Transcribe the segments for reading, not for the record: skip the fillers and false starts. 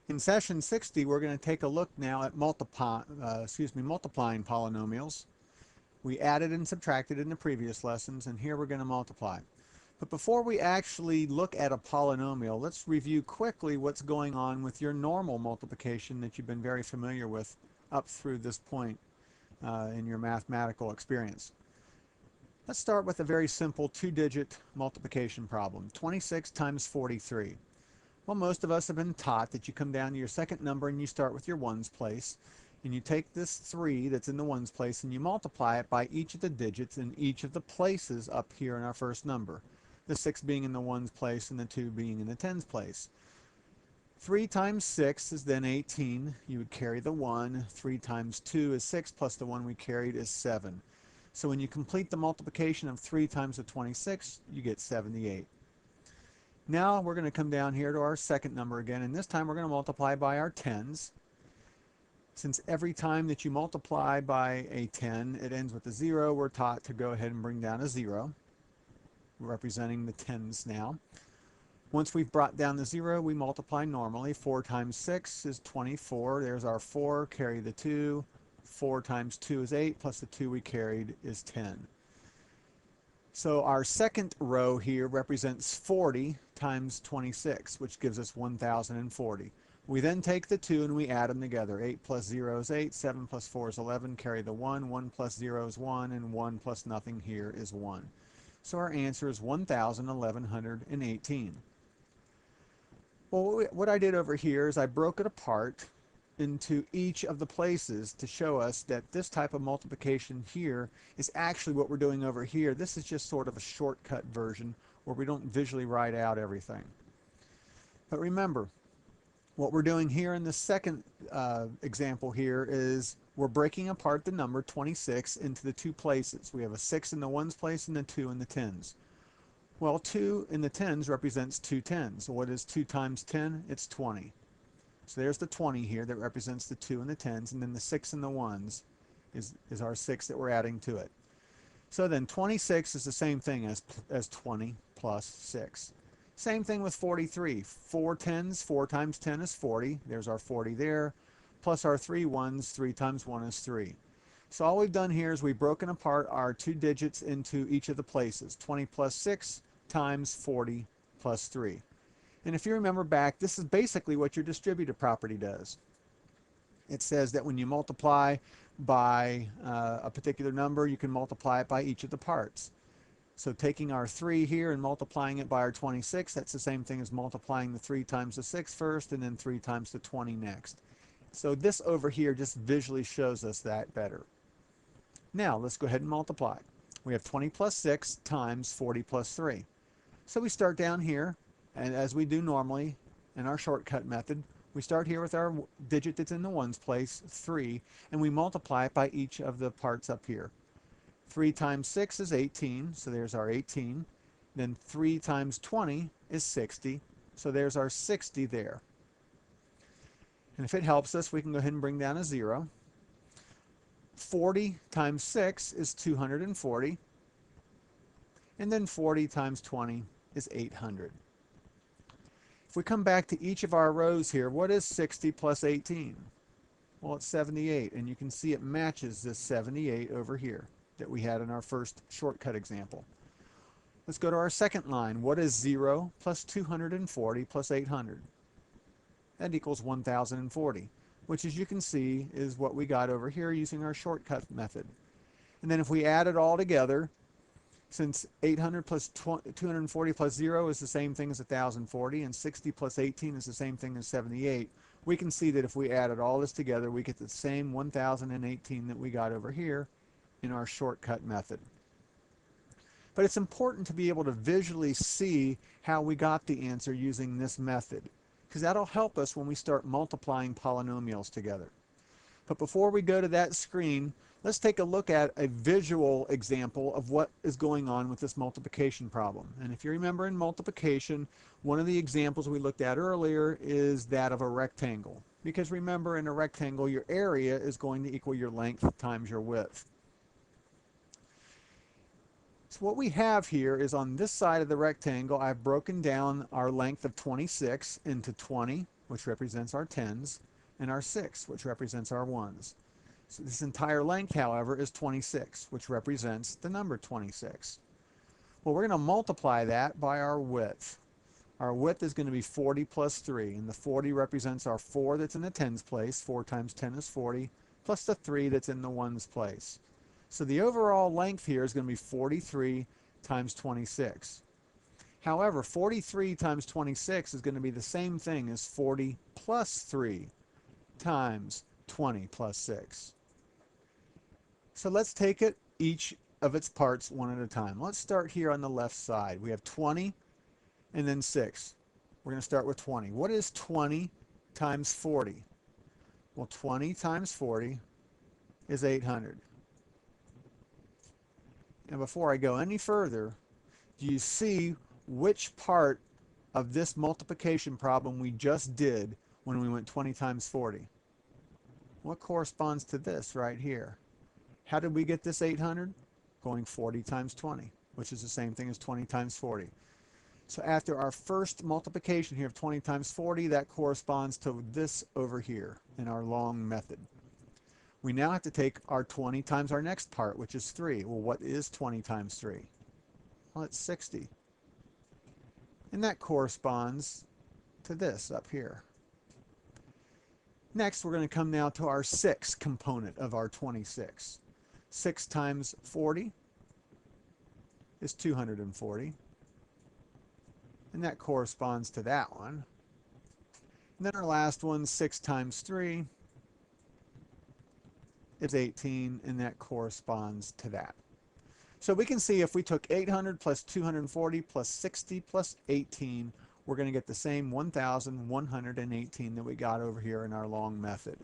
In session 60, we're going to take a look now at multiplying polynomials. We added and subtracted in the previous lessons, and here we're going to multiply. But before we actually look at a polynomial, let's review quickly what's going on with your normal multiplication that you've been very familiar with up through this point in your mathematical experience. Let's start with a very simple two-digit multiplication problem, 26 times 43. Well, most of us have been taught that you come down to your second number and you start with your ones place, and you take this 3 that's in the ones place and you multiply it by each of the digits in each of the places up here in our first number, the 6 being in the ones place and the 2 being in the tens place. 3 times 6 is then 18. You would carry the 1. 3 times 2 is 6 plus the 1 we carried is 7. So when you complete the multiplication of 3 times the 26, you get 78. Now we're going to come down here to our second number again, and this time we're going to multiply by our tens. Since every time that you multiply by a 10, it ends with a 0, we're taught to go ahead and bring down a 0, representing the tens now. Once we've brought down the 0, we multiply normally. 4 times 6 is 24. There's our 4, carry the 2. 4 times 2 is 8, plus the 2 we carried is 10. So our second row here represents 40 times 26, which gives us 1040. We then take the 2 and we add them together. 8 plus 0 is 8, 7 plus 4 is 11, carry the 1, 1 plus 0 is 1, and 1 plus nothing here is 1. So our answer is 1,1118. Well, what I did over here is I broke it apart into each of the places to show us that this type of multiplication here is actually what we're doing over here. This is just sort of a shortcut version where we don't visually write out everything. But remember, what we're doing here in the second example here is we're breaking apart the number 26 into the two places. We have a 6 in the ones place and a 2 in the tens. Well, 2 in the tens represents 2 tens. So what is 2 times 10? It's 20. So there's the 20 here that represents the 2 in the tens, and then the 6 in the ones is our 6 that we're adding to it. So then 26 is the same thing as 20 plus 6. Same thing with 43. 4 tens, 4 times 10 is 40. There's our 40 there, plus our 3 ones. 3 times 1 is 3. So all we've done here is we've broken apart our two digits into each of the places. 20 plus 6 times 40 plus 3. And if you remember back, this is basically what your distributive property does. It says that when you multiply by a particular number, you can multiply it by each of the parts. So taking our 3 here and multiplying it by our 26, that's the same thing as multiplying the 3 times the 6 first and then 3 times the 20 next. So this over here just visually shows us that better. Now let's go ahead and multiply. We have 20 plus 6 times 40 plus 3. So we start down here. And as we do normally in our shortcut method, we start here with our digit that's in the ones place, 3, and we multiply it by each of the parts up here. 3 times 6 is 18, so there's our 18. Then 3 times 20 is 60, so there's our 60 there. And if it helps us, we can go ahead and bring down a 0. 40 times 6 is 240, and then 40 times 20 is 800. If we come back to each of our rows here, what is 60 plus 18? Well, it's 78, and you can see it matches this 78 over here that we had in our first shortcut example. Let's go to our second line. What is 0 plus 240 plus 800? That equals 1040, which, as you can see, is what we got over here using our shortcut method. And then if we add it all together, since 800 plus 240 plus 0 is the same thing as 1040, and 60 plus 18 is the same thing as 78, we can see that if we added all this together, we get the same 1018 that we got over here in our shortcut method. But it's important to be able to visually see how we got the answer using this method, because that'll help us when we start multiplying polynomials together. But before we go to that screen, let's take a look at a visual example of what is going on with this multiplication problem. And if you remember in multiplication, one of the examples we looked at earlier is that of a rectangle. Because remember, in a rectangle, your area is going to equal your length times your width. So what we have here is on this side of the rectangle, I've broken down our length of 26 into 20, which represents our tens, and our 6, which represents our ones. So this entire length, however, is 26, which represents the number 26. Well, we're going to multiply that by our width. Our width is going to be 40 plus 3, and the 40 represents our 4 that's in the tens place. 4 times 10 is 40, plus the 3 that's in the ones place. So the overall length here is going to be 43 times 26. However, 43 times 26 is going to be the same thing as 40 plus 3 times 20 plus 6. So let's take it each of its parts one at a time. Let's start here on the left side. We have 20 and then 6. We're going to start with 20. What is 20 times 40? Well, 20 times 40 is 800. And before I go any further, do you see which part of this multiplication problem we just did when we went 20 times 40? What corresponds to this right here? How did we get this 800? Going 40 times 20, which is the same thing as 20 times 40. So after our first multiplication here of 20 times 40, that corresponds to this over here in our long method. We now have to take our 20 times our next part, which is 3. Well, what is 20 times 3? Well, it's 60. And that corresponds to this up here. Next, we're going to come now to our 6 component of our 26. 6 times 40 is 240. And that corresponds to that one. And then our last one, 6 times 3, is 18, and that corresponds to that. So we can see if we took 800 plus 240 plus 60 plus 18, we're going to get the same 1,118 that we got over here in our long method.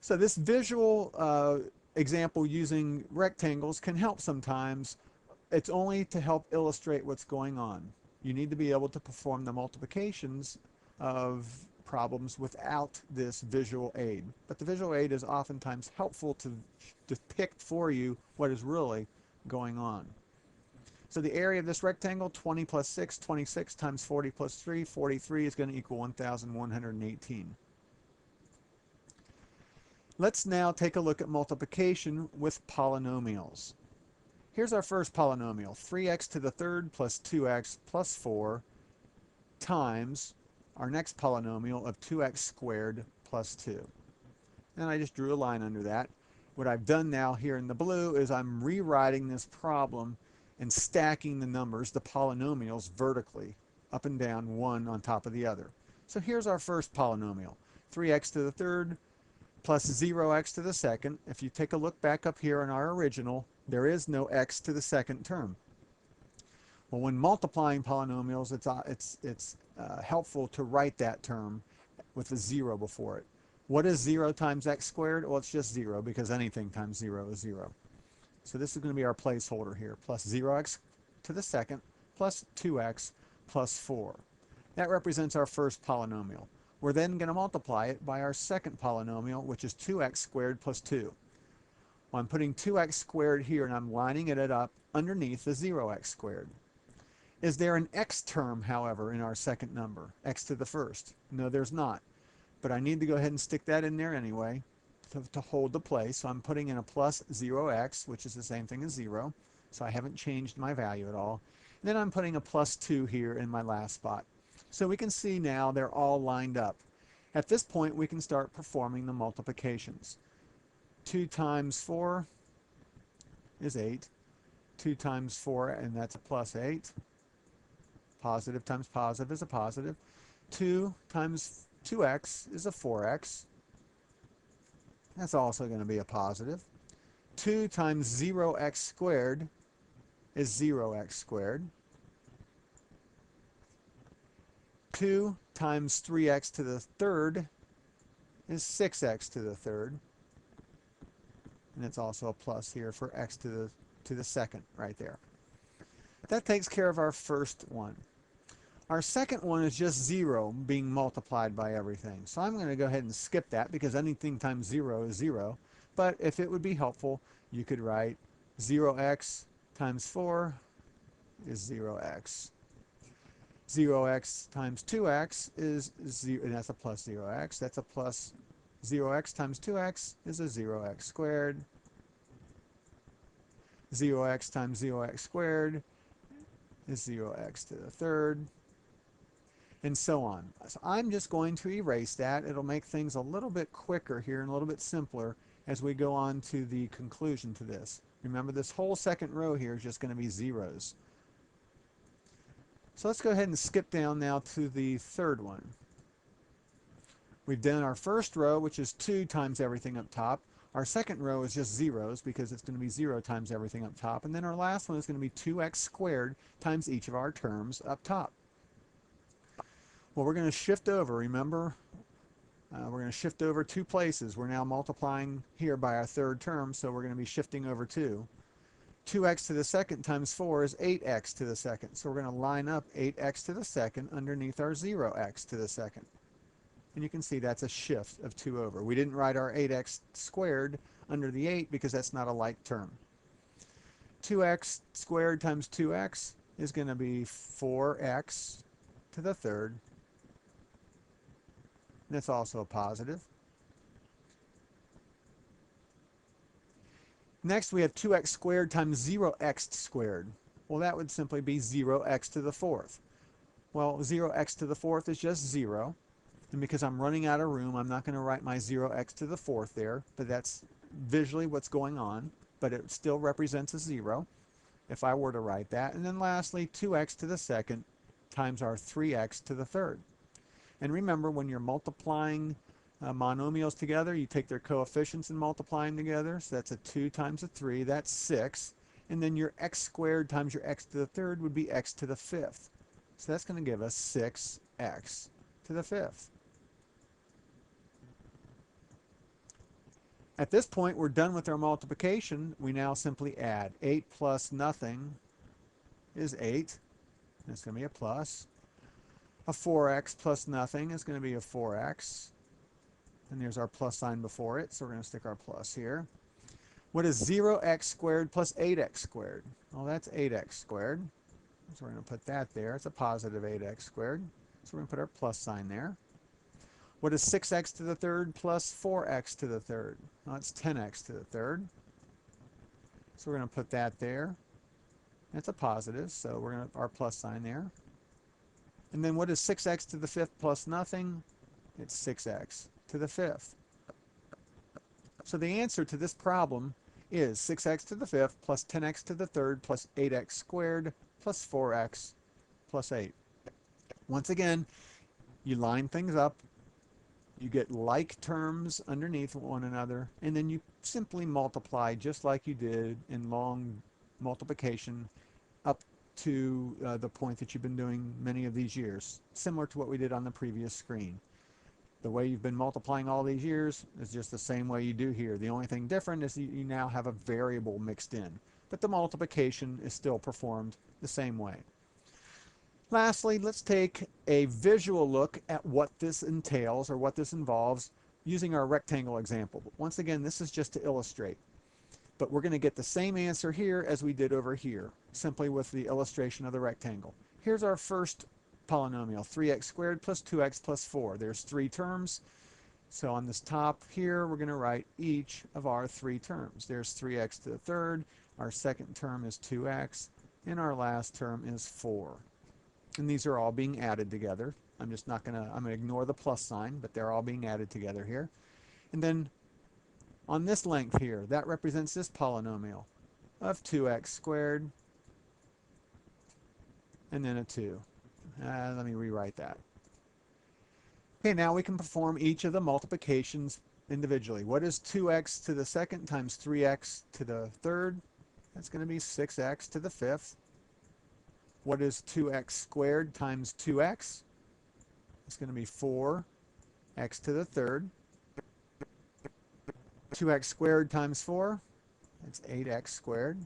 So this visual example using rectangles can help sometimes. It's only to help illustrate what's going on. You need to be able to perform the multiplications of problems without this visual aid. But the visual aid is oftentimes helpful to depict for you what is really going on. So the area of this rectangle, 20 plus 6, 26 times 40 plus 3, 43 is going to equal 1,118. Let's now take a look at multiplication with polynomials. Here's our first polynomial, 3x to the third plus 2x plus 4 times our next polynomial of 2x squared plus 2. And I just drew a line under that. What I've done now here in the blue is I'm rewriting this problem and stacking the numbers, the polynomials, vertically, up and down, one on top of the other. So here's our first polynomial, 3x to the third plus 0x to the second. If you take a look back up here in our original, there is no x to the second term. Well, when multiplying polynomials, it's helpful to write that term with a 0 before it. What is 0 times x squared? Well, it's just 0 because anything times 0 is 0. So this is going to be our placeholder here, plus 0x to the second plus 2x plus 4. That represents our first polynomial. We're then going to multiply it by our second polynomial, which is 2x squared plus 2. Well, I'm putting 2x squared here and I'm lining it up underneath the 0x squared. Is there an x term, however, in our second number, x to the first? No, there's not. But I need to go ahead and stick that in there anyway to hold the place. So I'm putting in a plus 0x, which is the same thing as 0. So I haven't changed my value at all. And then I'm putting a plus 2 here in my last spot. So we can see now they're all lined up. At this point, we can start performing the multiplications. 2 times 4 is 8. 2 times 4, and that's a plus 8. Positive times positive is a positive. 2 times 2x is a 4x. That's also going to be a positive. 2 times 0x squared is 0x squared. 2 times 3x to the third is 6x to the third. And it's also a plus here for x to the second right there. That takes care of our first one. Our second one is just 0 being multiplied by everything. So I'm going to go ahead and skip that because anything times 0 is 0. But if it would be helpful, you could write 0x times 4 is 0x. 0x times 2x is 0, and that's a plus 0x. That's a plus 0x times 2x is a 0x squared. 0x times 0x squared is 0x to the third, and so on. So I'm just going to erase that. It'll make things a little bit quicker here and a little bit simpler as we go on to the conclusion to this. Remember, this whole second row here is just going to be zeros. So let's go ahead and skip down now to the third one. We've done our first row, which is 2 times everything up top. Our second row is just zeros because it's going to be 0 times everything up top. And then our last one is going to be 2x squared times each of our terms up top. Well, we're going to shift over. Remember, we're going to shift over 2 places. We're now multiplying here by our third term, so we're going to be shifting over 2. 2x to the second times 4 is 8x to the second. So we're going to line up 8x to the second underneath our 0x to the second. And you can see that's a shift of 2 over. We didn't write our 8x squared under the 8 because that's not a like term. 2x squared times 2x is going to be 4x to the third. And that's also a positive. Next, we have 2x squared times 0x squared. Well, that would simply be 0x to the fourth. Well, 0x to the fourth is just 0. And because I'm running out of room, I'm not going to write my 0x to the fourth there. But that's visually what's going on. But it still represents a 0 if I were to write that. And then lastly, 2x to the second times our 3x to the third. And remember, when you're multiplying monomials together, you take their coefficients and multiply them together. So that's a 2 times a 3, that's 6. And then your x squared times your x to the third would be x to the fifth. So that's going to give us 6x to the fifth. At this point, we're done with our multiplication. We now simply add. 8 plus nothing is 8. That's going to be a plus. A 4x plus nothing is going to be a 4x. And there's our plus sign before it, so we're going to stick our plus here. What is 0x squared plus 8x squared? Well, that's 8x squared. So we're going to put that there. It's a positive 8x squared. So we're going to put our plus sign there. What is 6x to the third plus 4x to the third? Well, it's 10x to the third. So we're going to put that there. That's a positive, so we're going to our plus sign there. And then what is 6x to the fifth plus nothing? It's 6x to the fifth. So the answer to this problem is 6x to the fifth plus 10x to the third plus 8x squared plus 4x plus 8. Once again, you line things up, you get like terms underneath one another, and then you simply multiply just like you did in long multiplication up to the point that you've been doing many of these years, similar to what we did on the previous screen. The way you've been multiplying all these years is just the same way you do here. The only thing different is you now have a variable mixed in, but the multiplication is still performed the same way. Lastly, let's take a visual look at what this entails or what this involves using our rectangle example. But once again, this is just to illustrate. But we're going to get the same answer here as we did over here, simply with the illustration of the rectangle. Here's our first polynomial, 3x squared plus 2x plus 4. There's 3 terms. So on this top here, we're going to write each of our 3 terms. There's 3x to the third. Our second term is 2x. And our last term is 4. And these are all being added together. I'm going to ignore the plus sign, but they're all being added together here. And then on this length here, that represents this polynomial of 2x squared and then a 2. Let me rewrite that. Okay, now we can perform each of the multiplications individually. What is 2x to the second times 3x to the third? That's going to be 6x to the fifth. What is 2x squared times 2x? It's going to be 4x to the third. 2x squared times 4, that's 8x squared.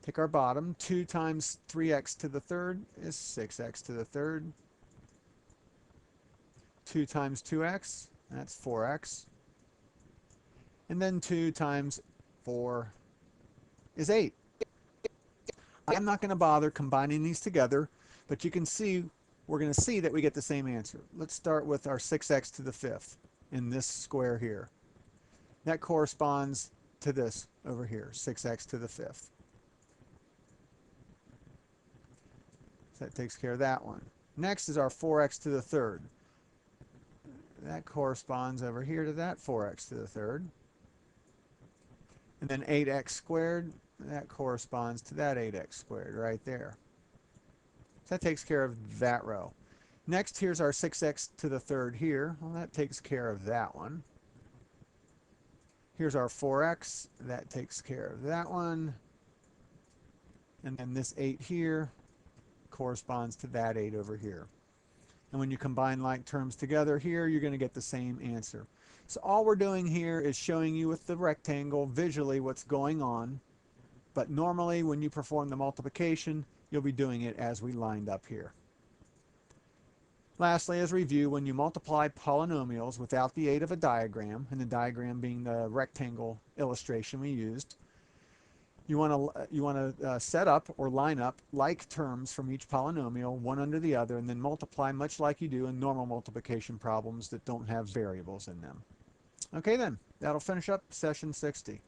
Take our bottom, 2 times 3x to the third is 6x to the third. 2 times 2x, that's 4x. And then 2 times 4 is 8. I'm not going to bother combining these together, but you can see we're going to see that we get the same answer. Let's start with our 6x to the 5th in this square here. That corresponds to this over here, 6x to the 5th. So that takes care of that one. Next is our 4x to the 3rd. That corresponds over here to that 4x to the 3rd. And then 8x squared, that corresponds to that 8x squared right there. So that takes care of that row. Next, here's our 6x to the 3rd here. Well, that takes care of that one. Here's our 4x. That takes care of that one. And then this 8 here corresponds to that 8 over here. And when you combine like terms together here, you're going to get the same answer. So all we're doing here is showing you with the rectangle visually what's going on. But normally when you perform the multiplication, you'll be doing it as we lined up here. Lastly, as review, when you multiply polynomials without the aid of a diagram, and the diagram being the rectangle illustration we used, you want to set up or line up like terms from each polynomial, one under the other, and then multiply much like you do in normal multiplication problems that don't have variables in them. Okay then, that'll finish up session 60.